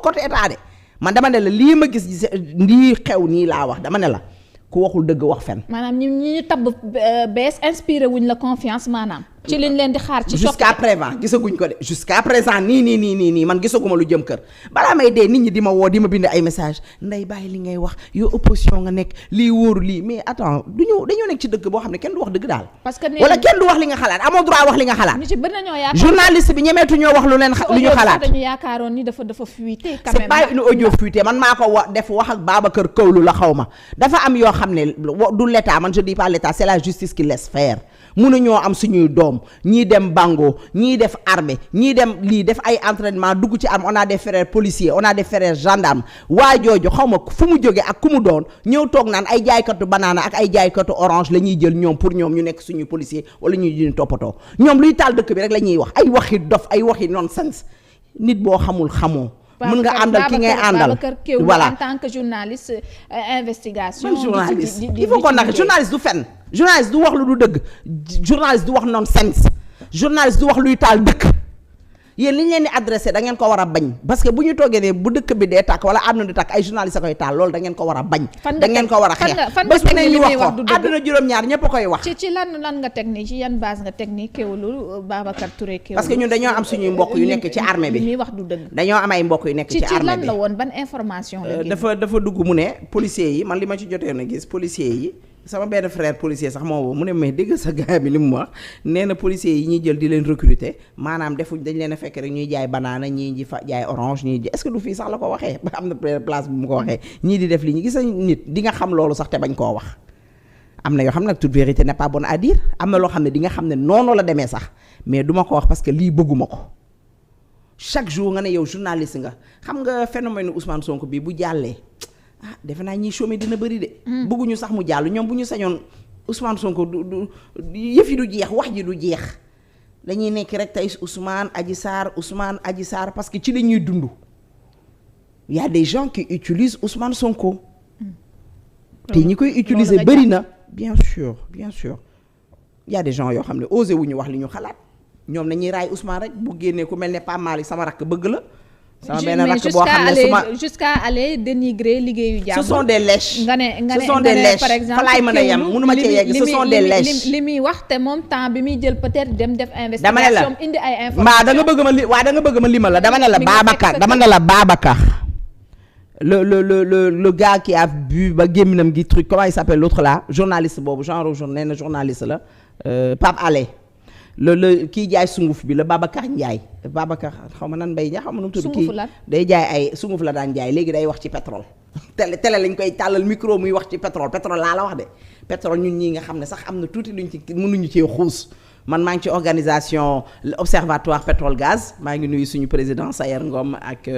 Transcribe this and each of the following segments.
côté état de man dama ne la lii ma gis lii xew nii laa wax dama ne la ku waxul dëgg wax fen. maanaam ñi ñu tabb bees inspiré wuñ la confiance maanaam. ci liñ leen di xaar ci jusqu'à présent gisaguñ ko de jusqu'à présent nii man gisaguma lu jëm kër balaa may dee nit ñi di ma woo di ma bind ay message nday bàyyi li ngay wax yow opposition nga nekk lii wóoru lii mais attends dañoo nekk ci dëkk boo xam ne kenn du wax dëgg daal. parce que wala kenn du wax li nga xalaat amoo droit wax li nga xalaat. ñu ci bëri nañoo yaakaar journaliste bi ñemeetu ñoo wax lu ñu xalaat. dañu yaakaaroon ni dafa fuité. quand même c'est pas une audio fuité man maa ko def wax ak Babacar Kawlu la xaw ma dafa am yoo xam ne du l'état man je dis pas l'état c'est la justice qui laisse faire. mënuñoo am suñuy doom ñii dem bango ñii def armée ñii dem lii def ay entraînement dugg ci armée on a des frères policiers on a des frères gendarmes waa jooju xaw ma fu mu jógee ak ku mu doon ñëw toog naan ay jaaykatu banaana ak ay jaaykatu orange la ñuy jël ñoom pour ñoom ñu nekk suñu policier wala ñuy ñu toppatoo ñoom luy taal dëkk bi rek la ñuy wax ay waxi dof ay waxi nonsense nit boo xamul xamoo. mën nga àndal ki ngay àndal voilà en tant que journaliste investigation. man journaliste il faut qu'on nag journaliste du fen journaliste du wax lu du dëgg journaliste du wax nonsense journaliste du wax luy taal dëkk yéen li ñu leen di adressé da ngeen ko war a bañ parce que bu ñu toogee ne bu dëkk bi dee tàkk wala àdduna di tàkk ay journaliste a koy taal loolu da ngeen ko war a bañ. da ngeen ko war a xeex bés bu ne ñu wax ko àdduna juróom-ñaar ñëpp a koy wax. ci lan nga technique ci yan base nga technique Kéwoulo Babacar Touré Kéwoulo. parce que ñun dañoo am suñuy mbokk yu nekk ci armée bi li wax du dëgg. dañoo am ay mbokk yu nekk ci armée bi ci lan la woon ban information la dafa dugg mu ne policiers yi man li ma ci jotee na gis policiers yi sama benn frère policier sax moo mu ne mais dégg sa gars bi li mu wax nee na policiers yi ñuy jël di leen recruter maanaam defuñ dañ leen a fekk rek ñuy jaay banaana ñii di fa jaay orange ñii est-ce que du fii sax la ko waxee ba am na place bu mu ko waxee ñii di def li ñu gis nit di nga xam loolu sax te bañ koo wax am na yoo xam ne nag toute vérité n'est pas bonne à dire am na loo xam ne di nga xam ne noonu la demee sax mais du ma ko wax parce que lii bëgguma ko chaque jour nga ne yow journaliste nga xam nga phénomène Ousmane Sonko bi bu jàllee defe naa ñiy chômé dina bëri de. bëgguñu sax mu jàll ñoom bu ñu sañoon Ousmane Sonko du yëf yi du jeex wax ji du jeex dañuy nekk rek tey Ousmane Adji Sarr parce que ci la ñuy dund. y a des gens qui utilisent Ousmane Sonko. te ñi koy utiliser bëri na. bien sûr y a des gens yoo xam ne osé wuñu wax li ñu xalaat ñoom nañuy raay Ousmane rek bu génnee ku mel ne Pape Malick sama rakk bëgg la. sama benn rakk boo xam ne jusqu'à aller dénigrer liggéeyu jàmm. ce sont des lèches. nga ne par exemple fa laay mën a yem mënuma ci yegg ce sont des lèches. li muy wax te moom temps bi muy jël peut-être dem def investigation indi ay information mbaa da nga bëgg ma limal la dama ne la Babacar le gars qui a bu ba gémminam gi truc comment il s'appelle l'autre là journaliste boobu nee na journaliste la Pape Alé le kii jaay sunguf bi la Babacar Ndiaye xaw ma nan mbay ña xaw ma nu mu tudd kii day jaay ay sunguf la daan jaay léegi day wax ci pétrole télé lañ koy tàllal micro muy wax ci pétrole laa la wax de pétrole ñun ñii nga xam ne sax am na tuuti luñ ci mënuñu cee xuus man maa ngi ci organisation observatoire pétrole gaz maa ngi nuyu suñu président Sayer Ngom ak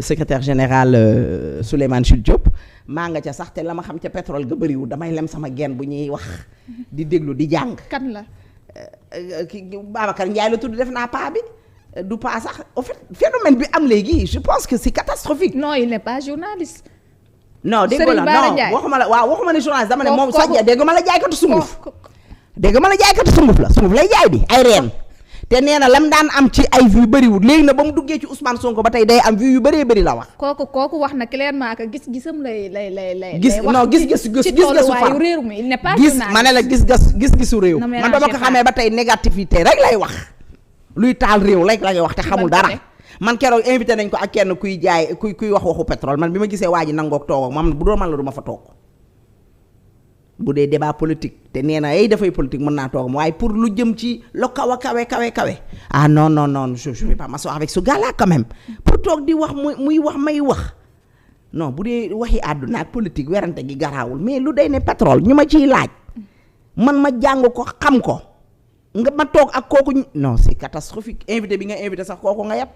secrétaire général Souleymane Jules Diop maa nga ca sax te la ma xam ca pétrole ga bëriwul damay lem sama genn bu ñuy wax di déglu di jàng kan la Babacar Ndiaye la tudd def naa paa bi du paa sax au fait phénomène bi am léegi je pense que c'est catastrophique. non il n'est pas journaliste. non dégg nga non waxuma ne journaliste dama ne moom sax dégg ma la jaaykatu sunguf la sunguf lay jaay bi ay reen te nee na lam daan am ci ay vues bëriwul léegi na ba mu duggee ci Ousmane Sonko ba tey day am vues yu bëree bëri la wax. kooku wax na clairement que gis-gisam lay gis non gis-gisu far réew mi il n'est pas journaliste ma ne la gis-gisu réew man ba ma ko xamee ba tey négativité rek lay wax luy taal réew rek lay wax te xamul dara man keroog invité nañ ko ak kenn kuy jaay kuy wax waxu pétrole man bi ma gisee waa ji nangook toog ak man bu doon man la du ma fa toog bu dee débat politique te nee na ay dafay politique mën naa toog waaye pour lu jëm ci lo kaw a kawe ah non je vais pas m'asseoir avec ce gars là quand même pour toog di wax muy wax may wax non bu dee waxi àdduna ak politique werante gi garaawul mais lu day ne pétrole ñu ma ciy laaj man ma jàng ko xam ko nga ma toog ak kooku non c'est catastrophique invité bi nga invité sax kooku nga yàpp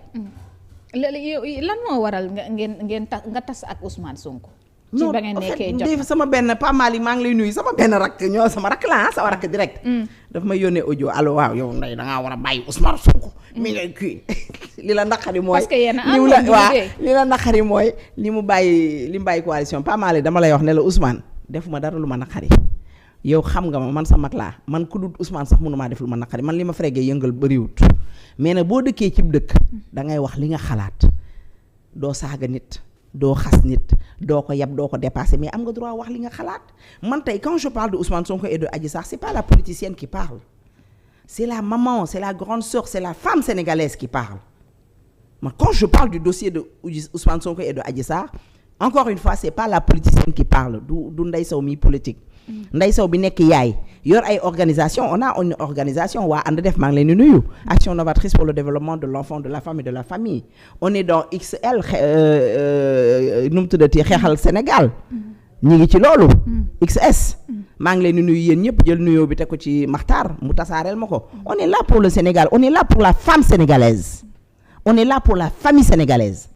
lan moo waral nga tas ak Ousmane Sonko ci ba ngeen nekkee jot sama benn Pape Malick maa ngi lay nuyu sama benn rakk sama rakk la sama rakk direct daf may yónnee audio allo waaw yow ndey dangaa war a bàyyi Ousmane Sonko mi ngay kii li la naqari mooy parce que yéen a li la naqari mooy li mu bàyyi coalition Pape Malick dama lay wax ne la Ousmane defuma dara lu ma naqari yow xam nga ma man sa mag laa man ku dul Ousmane sax mënumaa def lu ma naqari man li ma fregee yëngal bëriwut mais nag boo dëkkee cib dëkk da ngay wax li nga xalaat doo saaga nit doo xas nit doo ko yab doo ko dépasser mais am nga droit wax li nga xalaat man tey quand je parle de Ousmane Sonko et de Adji Sarr c'est pas la politicienne qui parle c'est la maman c'est la grande sœur c'est la femme sénégalaise qui parle man quand je parle du dossier de Ousmane Sonko et de Adji Sarr encore une fois c'est pas la politicienne qui parle du Ndeye Sow mi politique Ndeye Sow bi nekk yaay yor ay organisation on a une organisation waa ànd def maa ngi leen di nuyu action novatrice pour le développement de l'enfant de la femme et de la famille on est dans XL nu mu tuddati xeexal Sénégal ñi ngi ci loolu XS maa ngi leen di nuyu yéen ñëpp jël nuyoo bi teg ko ci Maxtaar mu tasaareel ma ko on est là pour le Sénégal on est là pour la femme sénégalaise on est là pour la famille sénégalaise